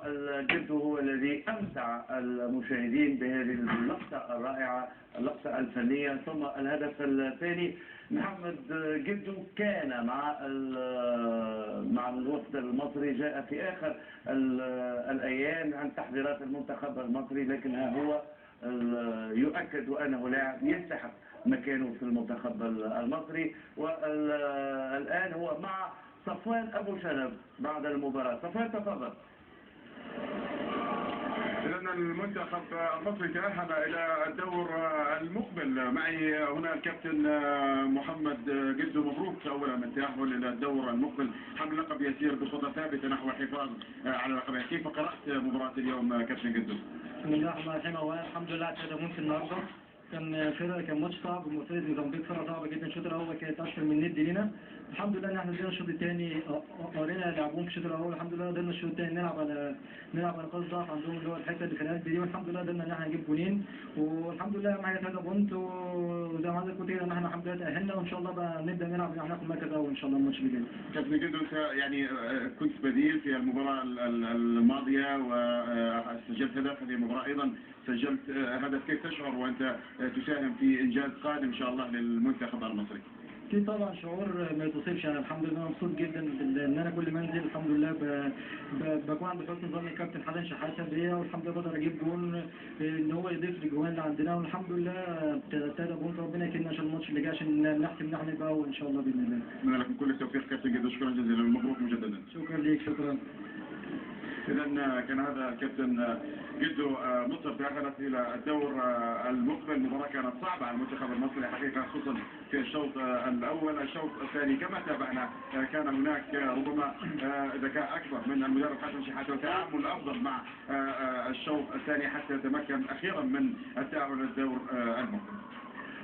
والجد هو الذي أمتع المشاهدين بهذه اللقطة الرائعة، اللقطة الفنية. ثم الهدف الثاني، محمد جدو كان مع الوفد المصري، جاء في آخر الأيام عن تحضيرات المنتخب المصري، لكن هو يؤكد أنه لاعب يستحق مكانه في المنتخب المصري. والآن هو مع صفوان أبو شنب بعد المباراة. صفوان تفضل. لأن المنتخب المصري تأهل إلى الدور المقبل. معي هنا الكابتن محمد جدو. مبروك أولا التأهل إلى الدور المقبل. حمل لقب يسير بخطى ثابتة نحو الحفاظ على لقبه. كيف قرأت مباراة اليوم كابتن جدو؟ بسم الله الرحمن الرحيم. أولا الحمد لله على التقدم النهارده. كان ماتش صعب. فرقة موزمبيق فرقة صعبة جدا. الشوط الأول كانت أكثر من ند لينا. الحمد لله إن احنا نزلنا الشوط الثاني، قرينا لعبهم في الشوط الأول. الحمد لله قدرنا الشوط الثاني نلعب على نقاط ضعف عندهم اللي هو الحتة اللي في القلب دي، والحمد لله قدرنا إن احنا نجيب جولين، والحمد لله معايا 3 بونت. وزي ما حضرتك قلت كده إن احنا الحمد لله تأهلنا، وإن شاء الله بقى نبدأ نلعب هناخد مركز أول إن شاء الله الماتش اللي جاي. كابتن جدو، أنت يعني كنت بديل في المباراة الماضية وسجلت هدف. هذه المباراة أيضا سجلت هدف. كيف تشعر وأنت تساهم في إنجاز قادم إن شاء الله للمنتخب المصري؟ في طبعا شعور ما يتوصفش. انا الحمد لله مبسوط جدا ان انا كل ما انزل الحمد لله بكون عند حسن ظن الكابتن حسن شحاته بيا، والحمد لله بقدر اجيب جون ان هو يضيف للجوان اللي عندنا، والحمد لله 3 بونت. ربنا يكرمنا عشان الماتش اللي جاي عشان نحسم ان احنا نبقى اول ان شاء الله باذن الله. اتمنى لكم كل التوفيق كابتن جدو. شكرا جزيلا. مبروك مجددا. شكرا ليك. شكرا. إذا كان هذا الكابتن جدو. مصر تأهلت إلى الدور المقبل. مباراة كانت صعبة على المنتخب المصري حقيقة، خصوصا في الشوط الأول. الشوط الثاني كما تابعنا كان هناك ربما ذكاء أكبر من المدرب حسن شحاته وتعامل أفضل مع الشوط الثاني حتى تمكن أخيرا من التأهل إلى الدور المقبل.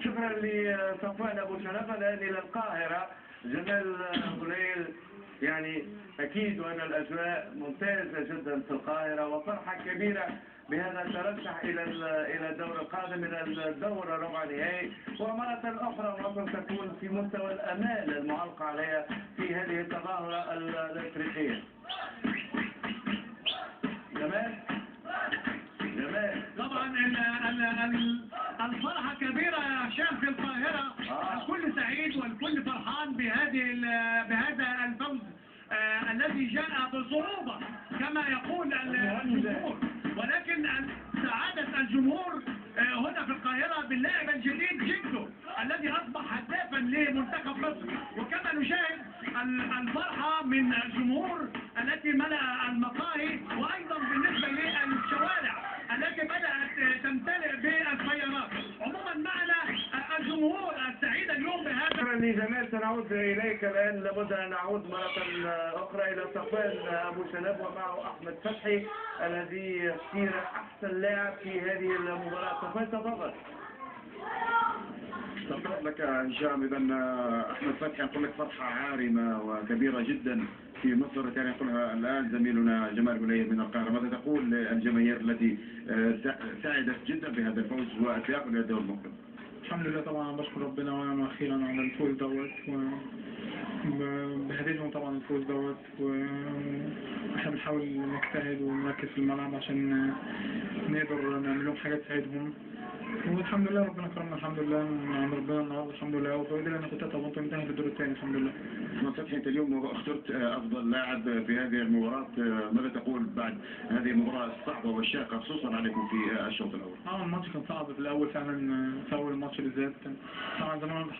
شكرا لصفوان أبو شنب. الآن إلى القاهرة. جمال غليل، يعني أكيد وأن الأجواء ممتازة جدا في القاهرة، وفرحة كبيرة بهذا الترشح إلى الدور القادم، إلى الدور ربع نهائي. ومرة أخرى مصر تكون في مستوى الأمال المعلق عليها في هذه التظاهرة الأفريقية. جمال طبعا الفرحة كبيرة يا هشام في القاهرة. الكل سعيد والكل فرحان بهذا الفوز الذي جاء بصعوبة كما يقول الجمهور، ولكن سعادة الجمهور هنا في القاهرة باللاعب الجديد جدو الذي أصبح هدافا لمنتخب مصر. وكما نشاهد الفرحة من الجمهور التي ملأ المقاهي، وأيضا بالنسبة للشوارع التي بدأت تمتلئ بالسيارات. عموما معنا الجمهور السعيد اليوم بهذا. شكرا لجمال. سنعود إليك الآن. لابد أن نعود مرة أخرى إلى صفوان أبو شنب ومعه أحمد فتحي الذي اختير أحسن لاعب في هذه المباراة. صفوان تفضل. شكرا لك هشام. إذا أحمد فتحي يقول لك فرحة عارمة وكبيرة جدا في مصر، كان يقولها الآن زميلنا جمال غليل من القاهرة. ماذا تقول للجماهير التي سعدت جدا بهذا الفوز والتأهل إلى الدور المقبل؟ الحمد لله طبعا بشكر ربنا وانا اخيرا على الفوز دوت، وبهديهم طبعا الفوز دوت، واحنا بنحاول نجتهد ونركز في الملعب عشان نقدر نعمل لهم حاجات تساعدهم. والحمد لله ربنا كرمنا الحمد لله من عند ربنا النهارده الحمد لله، وقدرنا ناخد 3 بونت وننتهي بالدور الثاني الحمد لله. أحمد فتحي، أنت اليوم اخترت أفضل لاعب في هذه المباراة. ماذا تقول بعد هذه المباراة الصعبة والشاقة خصوصا عليكم في الشوط الأول؟ الماتش كان صعب في الأول فعلا، في أول الماتش بالذات طبعا زمان